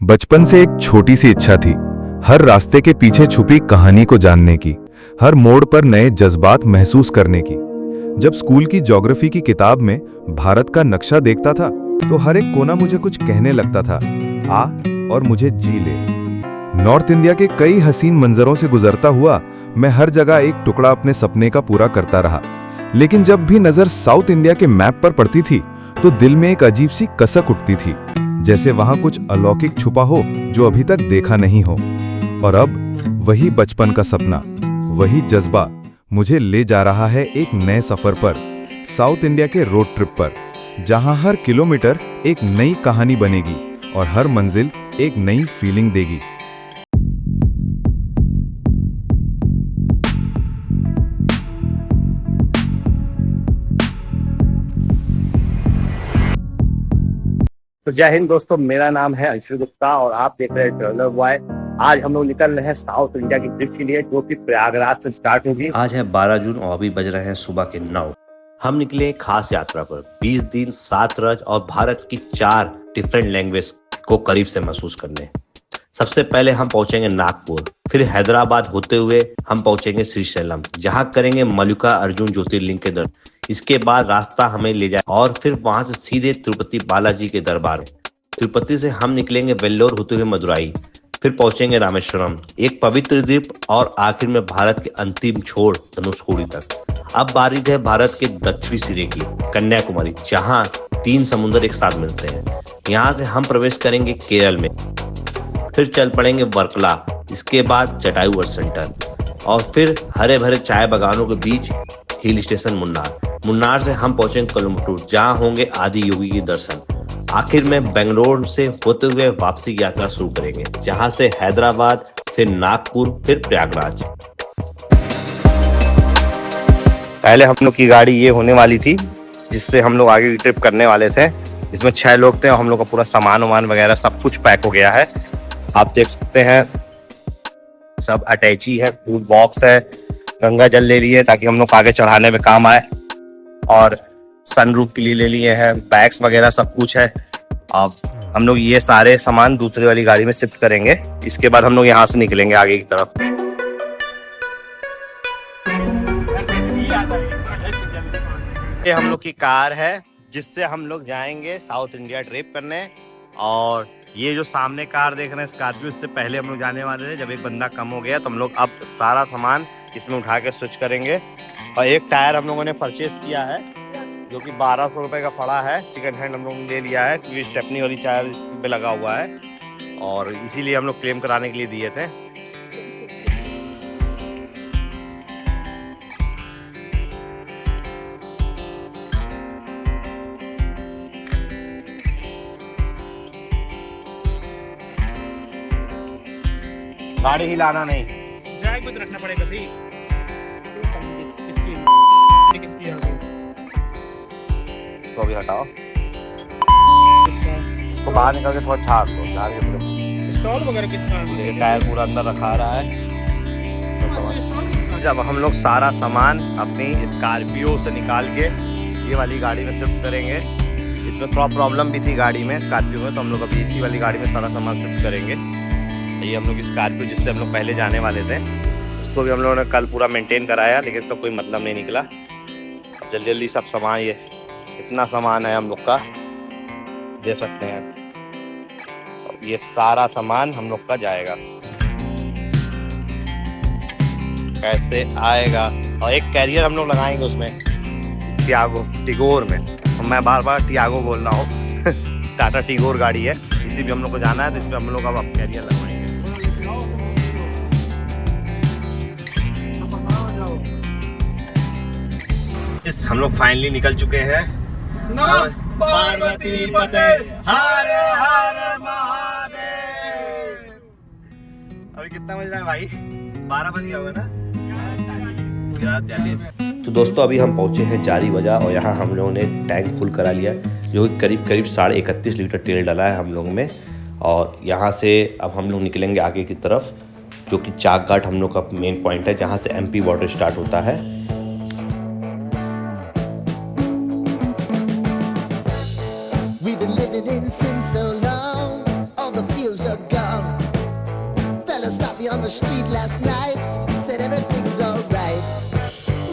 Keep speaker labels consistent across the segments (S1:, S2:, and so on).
S1: बचपन से एक छोटी सी इच्छा थी, हर रास्ते के पीछे छुपी कहानी को जानने की, हर मोड़ पर नए जज्बात महसूस करने की। जब स्कूल की ज्योग्राफी की किताब में भारत का नक्शा देखता था, तो हर एक कोना मुझे कुछ कहने लगता था, आ और मुझे जी ले। नॉर्थ इंडिया के कई हसीन मंजरों से गुजरता हुआ मैं हर जगह एक टुकड़ा अपने सपने का पूरा करता रहा। लेकिन जब भी नजर साउथ इंडिया के मैप पर पड़ती थी, तो दिल में एक अजीब सी कसक उठती थी, जैसे वहां कुछ अलौकिक छुपा हो जो अभी तक देखा नहीं हो। और अब वही बचपन का सपना, वही जज्बा मुझे ले जा रहा है एक नए सफर पर, साउथ इंडिया के रोड ट्रिप पर, जहां हर किलोमीटर एक नई कहानी बनेगी और हर मंजिल एक नई फीलिंग देगी।
S2: तो जय हिंद दोस्तों, मेरा नाम है अंशु गुप्ता और आप देख रहे हैं ट्रेवलर बॉय। आज हम लोग निकल रहे हैं साउथ इंडिया की ट्रिप के लिए, जो कि प्रयागराज से स्टार्ट होगी।
S3: आज है 12 जून और अभी बज रहे हैं सुबह के 9। हम निकले एक खास यात्रा पर 20 दिन 7 राज्य और भारत की 4 डिफरेंट लैंग्वेज को करीब से महसूस करने। सबसे पहले हम पहुंचेंगे नागपुर, फिर हैदराबाद होते हुए हम पहुंचेंगे श्रीशैलम, जहां करेंगे मल्लिका अर्जुन ज्योतिर्लिंग के दर्शन। इसके बाद रास्ता हमें ले जाए और फिर वहां से सीधे तिरुपति बालाजी के दरबार में। तिरुपति से हम निकलेंगे वेल्लोर होते हुए मदुराई, फिर पहुंचेंगे रामेश्वरम, एक पवित्र द्वीप, और आखिर में भारत के अंतिम छोर धनुषकोडी तक। अब बारी है भारत के दक्षिणी सिरे की, कन्याकुमारी, जहां 3 समुद्र एक साथ मिलते हैं। यहाँ से हम प्रवेश करेंगे केरल में, फिर चल पड़ेंगे वर्कला, इसके बाद जटायु सेंटर, और फिर हरे भरे चाय बागानों के बीच हिल स्टेशन मुन्नार से हम पहुंचेंगे कोयम्बटूर, जहां होंगे आदि योगी के दर्शन। आखिर में बेंगलोर से होते हुए वापसी की यात्रा शुरू करेंगे, जहां से हैदराबाद, फिर नागपुर, फिर प्रयागराज।
S4: पहले हम लोग की गाड़ी ये होने वाली थी, जिससे हम लोग आगे की ट्रिप करने वाले थे। इसमें 6 लोग थे और हम लोग का पूरा सामान वगैरह सब कुछ पैक हो गया है। आप देख सकते हैं सब अटैची है, फूड बॉक्स है, गंगा जल ले लिए ताकि हम लोग आगे चढ़ाने में काम आए, और सनरूफ के लिए ले लिए हैं, बैग्स वगैरह सब कुछ है। अब हम लोग ये सारे सामान दूसरी वाली गाड़ी में शिफ्ट करेंगे। इसके बाद हम लोग यहाँ से निकलेंगे आगे की तरफ। ये हम लोग की कार है, जिससे हम लोग जाएंगे साउथ इंडिया ट्रिप करने। और ये जो सामने कार देख रहे हैं स्कॉर्पियो, इससे पहले हम लोग जाने वाले थे। जब एक बंदा कम हो गया तो हम लोग अब सारा सामान इसमें उठा के स्विच करेंगे। और एक टायर हम लोगों ने परचेस किया है, जो कि 1200 रुपये का पड़ा है, सेकंड हैंड हम लोगों ने ले लिया है, क्योंकि स्टेपनी वाली टायर इस पे लगा हुआ है, और इसीलिए हम लोग क्लेम कराने के लिए दिए थे। गाड़ी हिलाना नहीं,
S5: जैक में रखना पड़ेगा भी।
S4: इसको भी हटाओ, इसको बाहर निकाल के थोड़ा छाड़ दो।
S5: स्टॉल वगैरह किसका है?
S4: ये टायर पूरा अंदर रखा रहा है। तो जब हम लोग सारा सामान अपनी स्कॉर्पियो से निकाल के ये वाली गाड़ी में शिफ्ट करेंगे, इसमें थोड़ा प्रॉब्लम भी थी गाड़ी में, स्कॉर्पियो में, तो हम लोग अभी इसी वाली गाड़ी में सारा सामान शिफ्ट करेंगे। ये हम लोग स्कॉर्पियो जिससे हम लोग पहले जाने वाले थे, उसको भी हम लोगों ने कल पूरा मेंटेन कराया, लेकिन इसका कोई मतलब नहीं निकला। अब जल्दी जल्दी सब सामान, ये इतना सामान है हम लोग का, दे सकते हैं। ये सारा सामान हम लोग का जाएगा, कैसे आएगा। और एक कैरियर हम लोग लगाएंगे उसमें, टिगोर में, और मैं बार बार टियागो बोल रहा हूँ टाटा टिगोर गाड़ी है, इसी भी हम लोग को जाना है, तो इसमें हम लोग अब कैरियर लगवाएंगे। इस हम लोग फाइनली निकल चुके हैं। पार्वती पते हर हर महादेव। अभी कितना बज रहा है भाई? 12 बज गया होगा ना? 11:40।
S3: तो दोस्तों अभी हम पहुंचे हैं जारी वजह, और यहाँ हम लोगों ने टैंक फुल करा लिया, जो कि करीब 31.5 लीटर तेल डाला है हम लोग में। और यहाँ से अब हम लोग निकलेंगे आगे की तरफ, जो कि चाक घाट हम लोग का मेन पॉइंट है, जहाँ से एमपी बॉर्डर स्टार्ट होता है।
S6: are gone. Fella stopped me on the street last night, said everything's alright.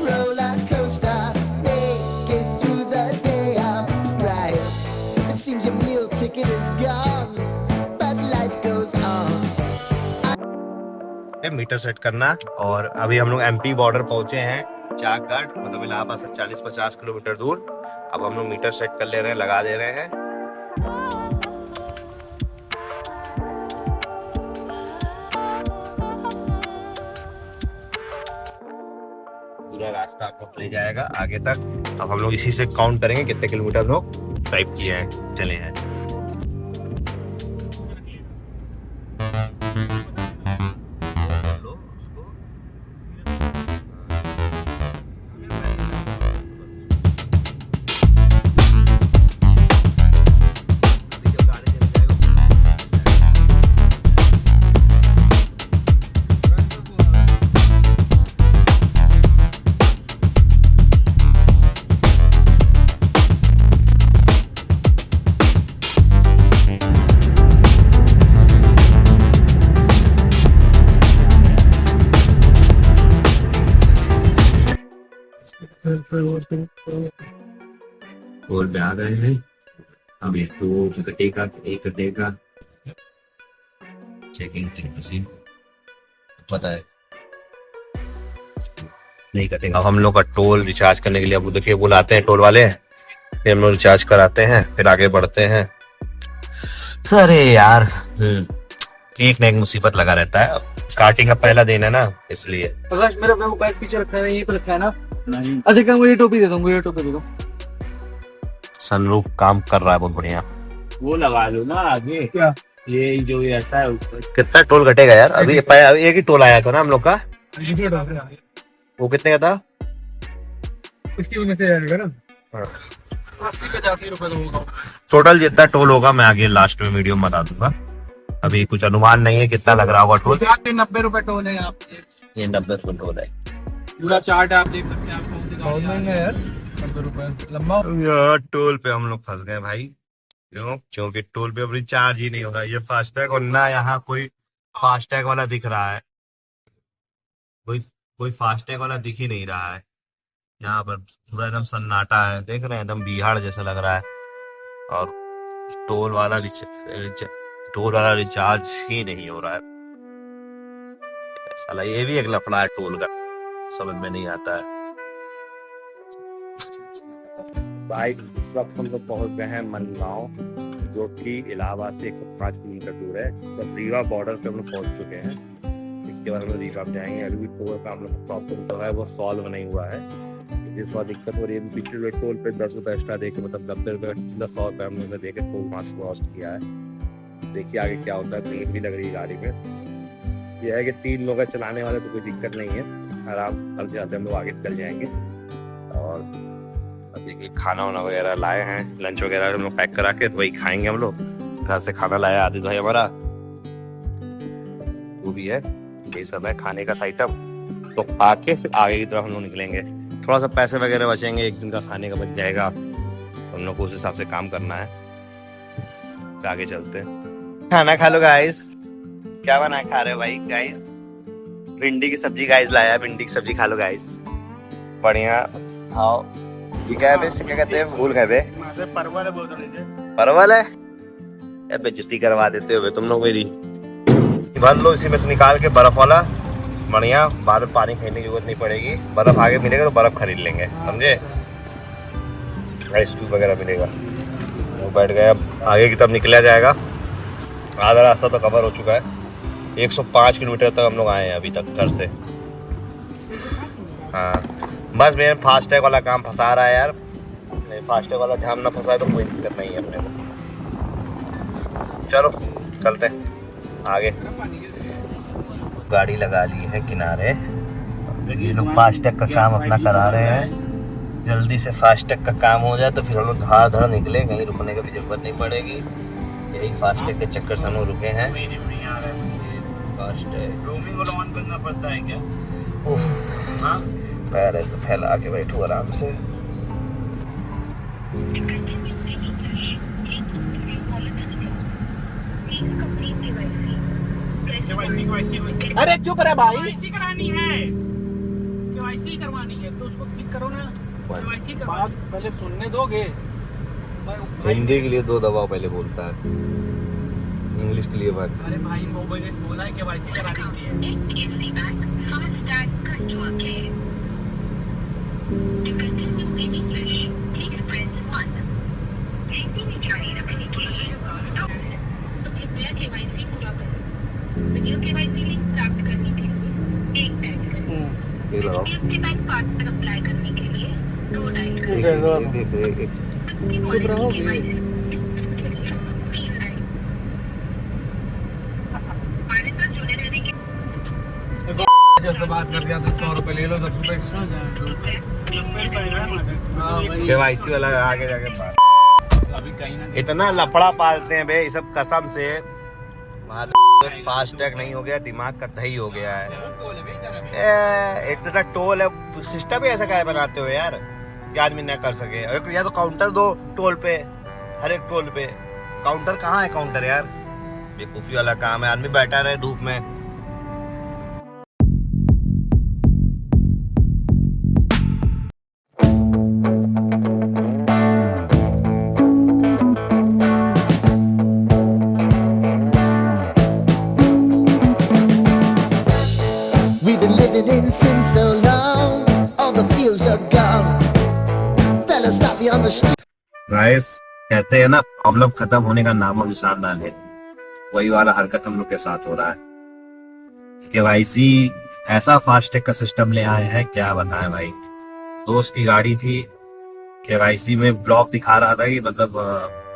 S6: Roller coaster, make it through the day, I'm right. It seems your meal ticket is gone, but life goes on.
S4: Metre set करना। और अभी हम लोग MP border पहुंचे हैं, चाकगढ़, मतलब इलाहाबाद से 40-50 kilometre दूर। अब हम लोग मीटर सेट कर ले रहे हैं, लगा दे रहे हैं। पूरा रास्ता आपको ले जाएगा आगे तक। अब हम लोग इसी से काउंट करेंगे कितने किलोमीटर लोग ड्राइव किए हैं, चले हैं। टोल पे आ गए हैं। अब एक तो कटेगा, एक कटेगा, चेकिंग पता है नहीं कटेगा। अब हम लोग का टोल रिचार्ज करने के लिए अब देखिए बुलाते हैं टोल वाले, फिर हम लोग रिचार्ज कराते हैं, फिर आगे बढ़ते हैं। अरे यार एक न एक मुसीबत लगा रहता है। अब स्टार्टिंग का पहला दिन है ना, इसलिए।
S7: प्रकाश मेरा अपना बैग पीछे रखना है, यहीं पे रखा है ना? नहीं। अच्छा मुझे टोपी दे दो, मुझे टोपी दे दो।
S4: सनरूफ काम कर रहा है बहुत बढ़िया।
S2: वो लगा लो ना आगे,
S7: क्या
S2: ये जो ये आता है ऊपर।
S4: कितना टोल कटेगा यार? अभी एक ही टोल आया था ना हम लोग का, वो कितने का था?
S7: इसकी वजह से जाएगा ना 80-85 रुपए दूंगा।
S4: टोटल जितना टोल होगा मैं आगे लास्ट में वीडियो में बता दूंगा। अभी कुछ अनुमान नहीं है कितना लग रहा होगा टोल।
S7: 90 रुपए टोल है आप।
S4: ये 90 रुपए टोल है।
S7: पूरा चार्ट आप देख सकते हैं। आप कौन सी गाड़ी महंगा है यार, 90 रुपए लंबा।
S4: यार टोल पे हम लोग फंस गए भाई, क्यों? क्योंकि टोल पे अब रिचार्ज ही नहीं हो रहा है। ये फास्टैग और ना यहाँ कोई फास्टैग वाला दिख रहा है, कोई फास्टैग वाला दिख ही नहीं रहा है। यहाँ पर पूरा एकदम सन्नाटा है, देख रहे हैं, एकदम बिहाड़ जैसा लग रहा है। और टोल वाला रिचार्ज ही नहीं हो रहा है। साला ये भी एक लफड़ा है टोल का, समझ में नहीं आता है।
S2: भाई इस वक्त हम लोग पहुंच गए हैं मनगांव, जो कि इलाहाबाद से 105 किलोमीटर दूर है। तो रीवा बॉर्डर पे हम लोग पहुंच चुके हैं। इसके बाद हम लोग रीवा जाएंगे। अभी भी टोल का हम लोग प्रॉब्लम जो है वो सॉल्व नहीं हुआ है, जिस बात दिक्कत हो रही है। पिछले टोल पे 10 रुपए एक्स्ट्रा देके, मतलब 90 रुपए 100 रुपए हम लोग ने देके टोल मास क्रॉस किया है। देखिए आगे क्या होता है। नींद भी लग रही है गाड़ी में। यह है कि 3 लोग चलाने वाले तो कोई दिक्कत नहीं है, आराम से चल जाते हम लोग आगे चल जाएंगे। और अब देखिए खाना वाना वगैरह लाए हैं, लंच वगैरह हम लोग पैक करा के वही खाएंगे हम लोग। घर से खाना लाया आदित्य भाई हमारा, वो भी है। ये सब है खाने का आइटम। तो आके फिर आगे की तरफ हम लोग निकलेंगे। थोड़ा सा पैसे वगैरह बचेंगे, एक दिन का खाने का बच जाएगा। हम लोग को उस हिसाब से काम करना है। आगे चलते हैं। खाना खा लो गाइस। क्या बना खा रहे हो भाई गाइस? भिंडी की सब्जी गाइस लाया, भिंडी की सब्जी खा लो गाइस, बढ़िया। आओ ये क्या है बे? क्या कहते हैं, भूल गए बे।
S5: परवल है, बोल रहे
S4: परवल है? बेइज्जती करवा देते हो तुम लोग मेरी। भर लो इसी में से निकाल के बर्फ वाला, बढ़िया। बाद में पानी खरीदने की जरूरत नहीं पड़ेगी। बर्फ आगे मिलेगा तो बर्फ खरीद लेंगे, समझे? आइस क्यूब वगैरह मिलेगा। वो बैठ गए। अब आगे की तरफ निकला जाएगा। आधा रास्ता तो कवर हो चुका है। 105 किलोमीटर तक हम लोग आए हैं अभी तक घर से। हाँ बस मेरे फास्टैग वाला काम फंसा रहा है यार। नहीं फास्टैग वाला जाम ना फंसा है तो कोई दिक्कत नहीं है अपने को। चलो चलते हैं आगे। गाड़ी लगा ली है किनारे। ये लोग फास्टैग का काम अपना करा रहे हैं। जल्दी से फास्टैग का काम हो जाए तो फिर हम लोग धड़ निकले, कहीं रुकने की भी जरूरत नहीं पड़ेगी। यही फास्टैग के चक्कर से हम लोग रुके हैं। फास्टैग
S5: रोमिंग ऑन करना पड़ता है क्या? हाँ
S4: पैर ऐसे फैला के बैठो आराम से।
S5: केवाईसी
S7: अरे चुप रहे भाई।
S5: करानी है, केवाईसी करवानी है तो उसको क्लिक करो ना, केवाईसी करवा।
S7: बात पहले सुनने दोगे?
S4: हिंदी के लिए 2 दबाव पहले बोलता है, इंग्लिश के लिए 1।
S5: अरे भाई मोबाइल से बोला है केवाईसी कराने के लिए।
S4: ये लगाओ।
S7: चुप रहोगे? जैसे बात कर दिया तो 100 रुपए ले लो, 10 रुपए एक्स्ट्रा
S4: केवाईसी वाला आगे जाके बात।
S5: अभी कहीं ना
S4: इतना लफड़ा पालते हैं बे, ये सब कसम से। फास्ट टैग नहीं हो गया, दिमाग का दही हो गया है। एक तो टोल है, सिस्टम ही ऐसा क्या बनाते हो यार कि आदमी न कर सके। या तो काउंटर दो टोल पे, हर एक टोल पे। काउंटर कहाँ है काउंटर यार? बेवकूफी वाला काम है, आदमी बैठा रहे धूप में।
S6: We've been living in sin so long, all the feels are gone. Fella stop me on the street.
S4: Guys, कहते हैं ना प्रॉब्लम खत्म होने का नामो निशान ना ले, वही वाला हरकत हम लोग के साथ हो रहा है। केवाईसी ऐसा फास्टैग का सिस्टम ले आए हैं, क्या बताएं भाई। दोस्त की गाड़ी थी, केवाईसी में ब्लॉक दिखा रहा था कि मतलब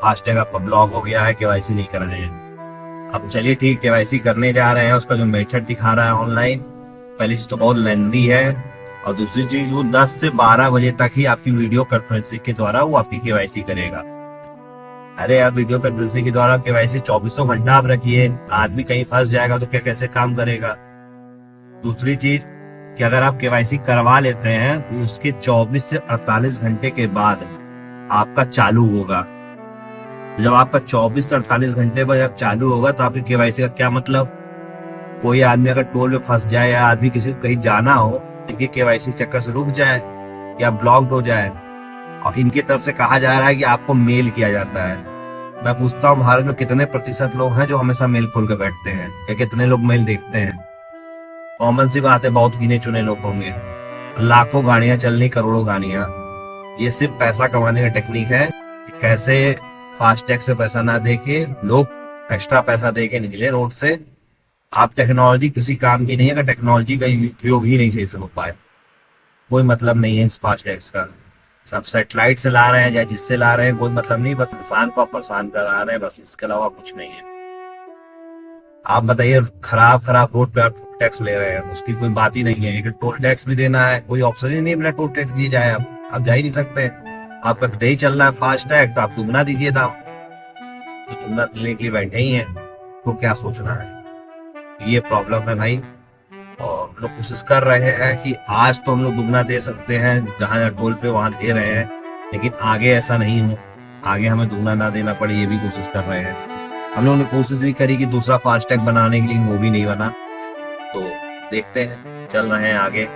S4: फास्टैग आपका ब्लॉक हो गया है, केवाईसी नहीं कर रहे हैं। अब चलिए ठीक, केवाईसी करने जा रहे हैं, उसका जो मेथड दिखा रहा है ऑनलाइन, पहली चीज तो बहुत लेंदी है, और दूसरी चीज वो 10 से 12 बजे तक ही आपकी वीडियो कॉन्फ्रेंसिंग के द्वारा वो आपकी केवाईसी करेगा। अरे यार, वीडियो कॉन्फ्रेंसिंग के द्वारा केवाईसी 24 घंटा आप रखिए, आदमी कहीं फंस जाएगा तो क्या कैसे काम करेगा। दूसरी चीज कि अगर आप केवाईसी करवा लेते हैं तो उसके 24 से 48 घंटे के बाद आपका चालू होगा। जब आपका 24 से 48 घंटे बाद जब चालू होगा तो आपकी केवाईसी का क्या मतलब? कोई आदमी अगर टोल में फंस जाए या आदमी किसी को कहीं जाना हो, इनके केवाईसी चक्कर से रुक जाए या ब्लॉक्ड हो जाए, और इनकी तरफ से कहा जा रहा है कि आपको मेल किया जाता है। मैं पूछता हूँ, भारत में कितने प्रतिशत लोग हैं जो हमेशा मेल खोल के बैठते हैं, या कितने लोग मेल देखते हैं? कॉमन सी बात है, बहुत गिने चुने लोग होंगे। लाखों गाड़ियां चल रही, करोड़ों गाड़ियां। ये सिर्फ पैसा कमाने का टेक्निक है कि कैसे फास्टैग से पैसा ना दे के लोग एक्स्ट्रा पैसा दे के निकले रोड से। आप टेक्नोलॉजी किसी काम की नहीं है अगर टेक्नोलॉजी का उपयोग ही नहीं सही से हो पाए। कोई मतलब नहीं है इस फास्टैग्स का। सब सेटेलाइट से ला रहे हैं या जिससे ला रहे हैं, कोई मतलब नहीं, बस इंसान को परेशान करा रहे हैं, बस इसके अलावा कुछ नहीं है। आप बताइए, खराब रोड पे आप टैक्स ले रहे हैं, उसकी कोई बात ही नहीं है। टोल टैक्स भी देना है, कोई ऑप्शन ही नहीं, बिना टोल टैक्स दिए जाए आप जा ही नहीं सकते। आपका नहीं चल रहा है फास्टैग तो आप दुगना दीजिए दाम, तो दुगना लेने के लिए बैठे ही है, तो क्या सोचना है। ये प्रॉब्लम है भाई, और हम लोग कोशिश कर रहे हैं कि आज तो हम लोग दुगना दे सकते हैं, जहाँ टोल पे वहां दे रहे हैं, लेकिन आगे ऐसा नहीं हो, आगे हमें दुगना ना देना पड़े, ये भी कोशिश कर रहे हैं। हम लोगों ने कोशिश भी करी कि दूसरा फास्टैग बनाने के लिए, वो भी नहीं बना। तो देखते हैं, चल रहे हैं आगे,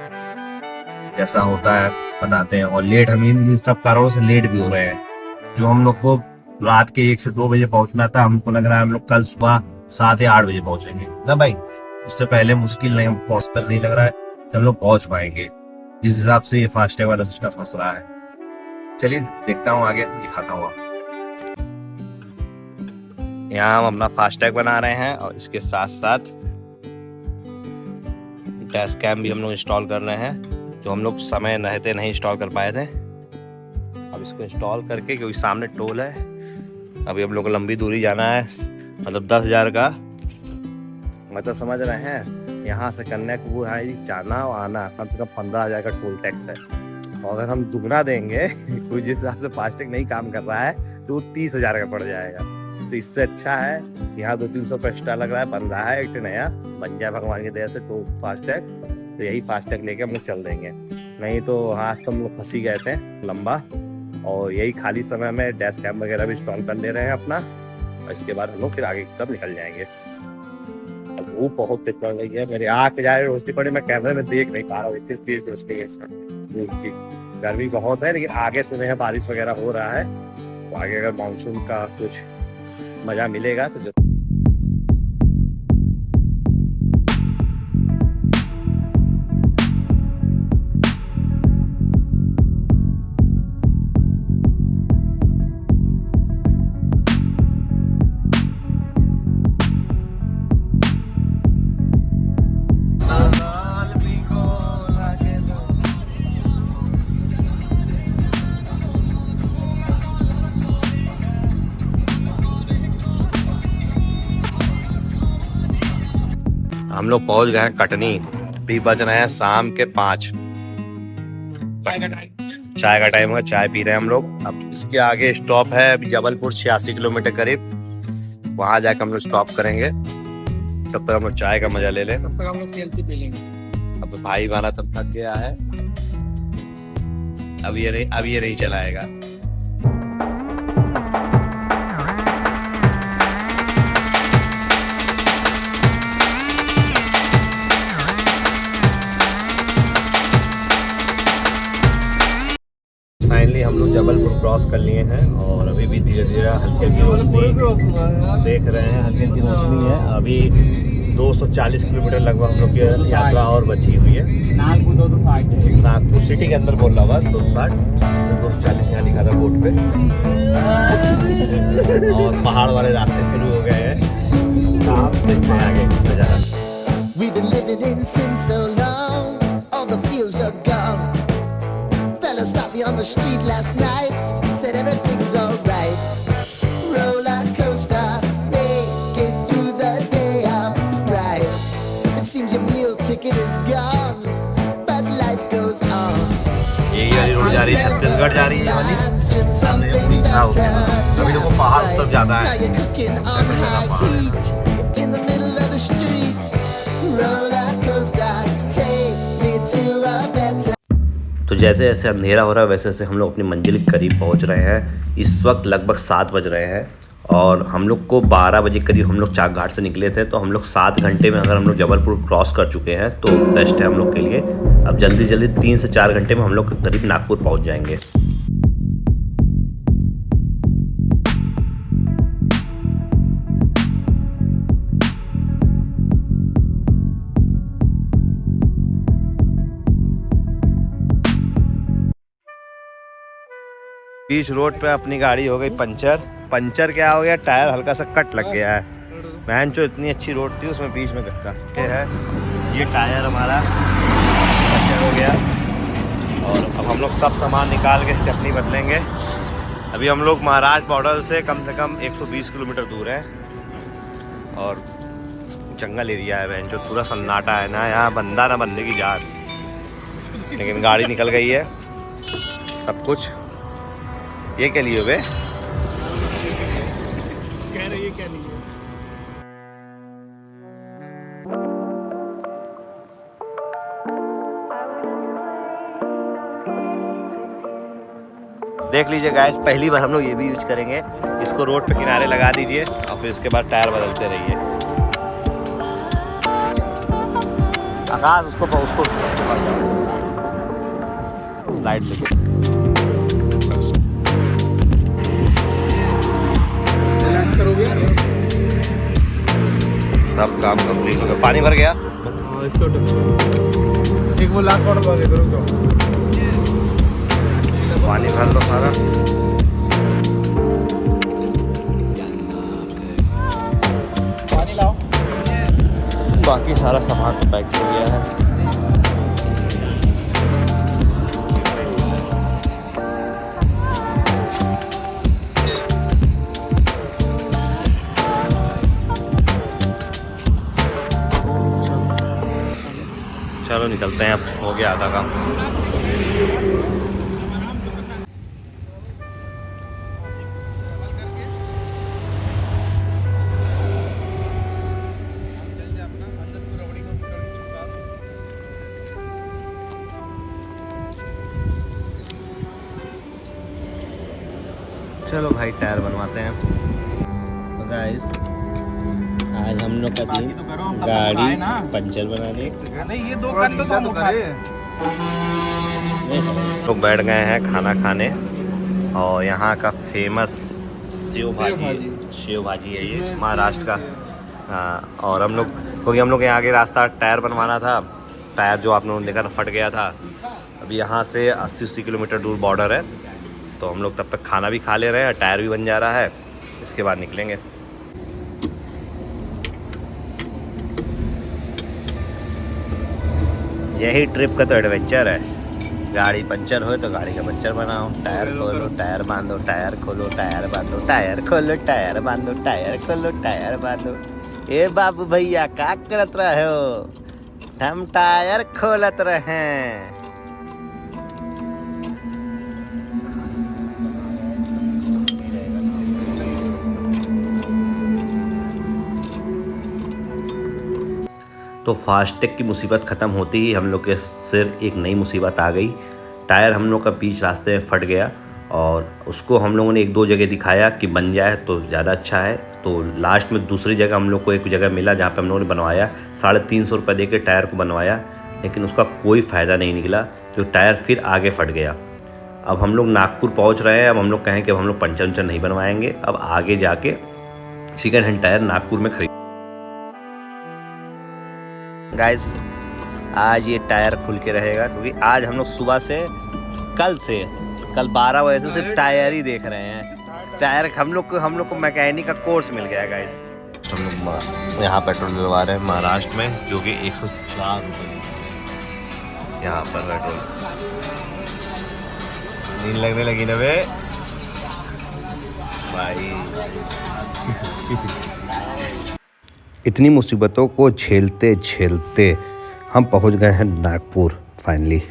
S4: जैसा होता है बताते हैं। और लेट, हम इन सब कारणों से लेट भी हो रहे हैं। जो हम लोग को रात के 1 से 2 बजे पहुंचना था, हमको लग रहा है हम लोग कल सुबह 7 या 8 बजे पहुंचेंगे ना भाई। उससे पहले मुश्किल नहीं, पॉसिबल नहीं लग रहा है कि हम लोग पहुंच पाएंगे, जिस हिसाब से ये फास्टैग वाला सिस्टम फंस रहा है। चलिए देखता हूँ, आगे दिखाता हूँ। यहाँ हम अपना फास्टैग बना रहे हैं, और इसके साथ साथ डैश कैम भी हम लोग इंस्टॉल कर रहे हैं, जो हम लोग समय रहते नहीं इंस्टॉल कर पाए थे। अब इसको इंस्टॉल करके, क्योंकि सामने टोल है, अभी हम लोग को लंबी दूरी जाना है, मतलब 10,000 का, मतलब समझ रहे हैं, यहाँ से कन्याकुमारी जाना और आना कम से कम 15,000 का टोल टैक्स है। और अगर हम दुगना देंगे कोई जिस हिसाब से फास्टैग नहीं काम कर रहा है तो 30,000 का पड़ जाएगा। तो इससे अच्छा है, यहाँ 200-300 रुपये एक्स्ट्रा लग रहा है, बन रहा है एक नया, बन जाए भगवान की दया से तो फास्टैग, तो यही फास्टैग लेके हम लोग चल देंगे। नहीं तो आज तो हम लोग फंसी गए थे लंबा, और यही खाली समय में डैश कैम वगैरह भी इंस्टॉल कर ले रहे हैं अपना, और इसके बाद हम लोग फिर आगे की तरफ निकल जाएंगे।
S2: धूप बहुत तेज पड़ रही है, मेरी आँख पे जाए रोशनी पड़ी, मैं कैमरे में देख नहीं पा रहा हूँ, इतनी तेज रोशनी है इसमें। धूप की गर्मी बहुत है, लेकिन आगे सुने हैं बारिश वगैरह हो रहा है, तो आगे अगर मानसून का कुछ मजा मिलेगा तो
S4: हम लोग पहुंच गए हैं कटनी। अभी बज रहे हैं शाम के 5। चाय का टाइम है, चाय पी रहे हैं हम लोग। अब इसके आगे स्टॉप है अभी जबलपुर, 86 किलोमीटर करीब, वहां जाकर हम लोग स्टॉप करेंगे। तब तक हम लोग चाय का मजा ले लें।
S5: तब तक हम लोग CNC पी लेंगे।
S4: अब भाई हमारा तब थक गया है, अब ये नहीं चलाएगा। फाइनली हम लोग जबलपुर क्रॉस कर लिए हैं और अभी भी धीरे धीरे हल्की हल्की रोशनी देख रहे हैं, हल्की हल्की रोशनी है। अभी 240 किलोमीटर लगभग हम लोग की यात्रा और बची हुई है।
S5: नागपुर 260 है।
S4: नागपुर सिटी के अंदर बोल रहा बस 260, 240 यहाँ लिखा था बोर्ड पे। और पहाड़ वाले रास्ते शुरू हो गए हैं, आप देखते हैं आगे नजारा।
S6: We've been living in sin so long, all the feels are gone. Fella stopped me on the street last night, said everything's alright. Roller coaster, make it through the day, alright. It seems your meal ticket is gone, but life goes on.
S4: यही वाली road जा रही है, छत्तीसगढ़ जा रही है वाली। सामने पीछा हो गया, अभी देखो पहाड़ सब ज्यादा है।
S6: Now you're cooking on high heat in the middle of the street. Roller coaster, take me to a better.
S3: तो जैसे जैसे अंधेरा हो रहा है वैसे वैसे हम लोग अपनी मंजिल के करीब पहुंच रहे हैं। इस वक्त लगभग 7 बज रहे हैं और हम लोग को 12 बजे करीब हम लोग चाक घाट से निकले थे, तो हम लोग 7 घंटे में अगर हम लोग जबलपुर क्रॉस कर चुके हैं तो बेस्ट है हम लोग के लिए। अब जल्दी जल्दी 3 से 4 घंटे में हम लोग करीब नागपुर पहुंच जाएंगे।
S4: बीच रोड पे अपनी गाड़ी हो गई पंचर क्या हो गया, टायर हल्का सा कट लग गया है। बहन जो इतनी अच्छी रोड थी उसमें बीच में धक्का ये है। ये टायर हमारा पंचर हो गया और अब हम लोग सब सामान निकाल के स्टेपनी बदलेंगे। अभी हम लोग महाराष्ट्र बॉर्डर से कम 120 किलोमीटर दूर है और जंगल एरिया है। बहन जो पूरा सन्नाटा है ना, यहाँ बंदा ना बंदे की जात, लेकिन गाड़ी निकल गई है सब कुछ। ये क्या लिए बे?
S5: कह रही है क्या नहीं है।
S4: देख लीजिए गाइस, पहली बार हम लोग ये भी यूज करेंगे। इसको रोड पे किनारे लगा दीजिए और फिर इसके बाद टायर बदलते रहिए। आकाश उसको लाइट लेके सब काम कंप्लीट हो गया। पानी भर गया।
S7: एक वो लास्ट बॉटल वाले करो तो
S4: पानी भर लो सारा।
S5: पानी लाओ।
S4: बाकी सारा सामान तो पैक हो गया है। चलो निकलते हैं, अब हो गया आधा काम। चलो भाई टायर बनवाते हैं। तो गाइस
S3: आज हम लोग का दिन
S7: तो करो, हम तब तक
S3: गाड़ी
S7: खाए ना।
S3: पंचर बनाने
S7: नहीं ये 2 घंटे तो हम खाए।
S4: लोग बैठ गए हैं खाना खाने और यहाँ का फेमस सेव भाजी है ये महाराष्ट्र का। हाँ, और हम लोग क्योंकि हम लोग यहाँ आगे रास्ता टायर बनवाना था, टायर जो आप लोगों ने देखा था फट गया था। अभी यहाँ से 80 किलोमीटर दूर बॉर्डर है, तो हम लोग तब तक खाना भी खा ले रहे हैं, टायर भी बन जा रहा है, इसके बाद निकलेंगे। यही ट्रिप का तो एडवेंचर है। गाड़ी पंचर हो तो गाड़ी का पंचर बनाओ, टायर खोलो टायर बांधो, टायर खोलो टायर बांधो, टायर खोलो टायर बांधो, टायर खोलो टायर बांधो। ए बाबू भैया का करत रहे हो? हम टायर खोलत रहे। तो फास्टैग की मुसीबत ख़त्म होती ही हम लोग के सिर एक नई मुसीबत आ गई। टायर हम लोग का बीच रास्ते में फट गया और उसको हम लोगों ने 1-2 जगह दिखाया कि बन जाए तो ज़्यादा अच्छा है। तो लास्ट में दूसरी जगह हम लोग को एक जगह मिला जहाँ पे हम लोगों ने बनवाया, 350 रुपये दे के टायर को बनवाया, लेकिन उसका कोई फ़ायदा नहीं निकला, जो टायर फिर आगे फट गया। अब हम लोग नागपुर पहुँच रहे हैं। अब हम लोग कहें कि अब हम लोग पंचर नहीं बनवाएंगे, अब आगे जाके सेकेंड हैंड टायर नागपुर में खरीद। गाइस आज ये टायर खुल के रहेगा क्योंकि आज हम लोग सुबह से कल 12 बजे से सिर्फ टायर ही देख रहे हैं। टायर हम लोग को मैकेनिक का कोर्स मिल गया गाइस। हम लोग यहाँ पेट्रोल डलवा रहे हैं महाराष्ट्र में, जो कि 104 रुपये यहाँ पर पेट्रोल। नींद लगने लगी ना बे भाई।
S3: इतनी मुसीबतों को झेलते झेलते हम पहुंच गए हैं नागपुर फाइनली।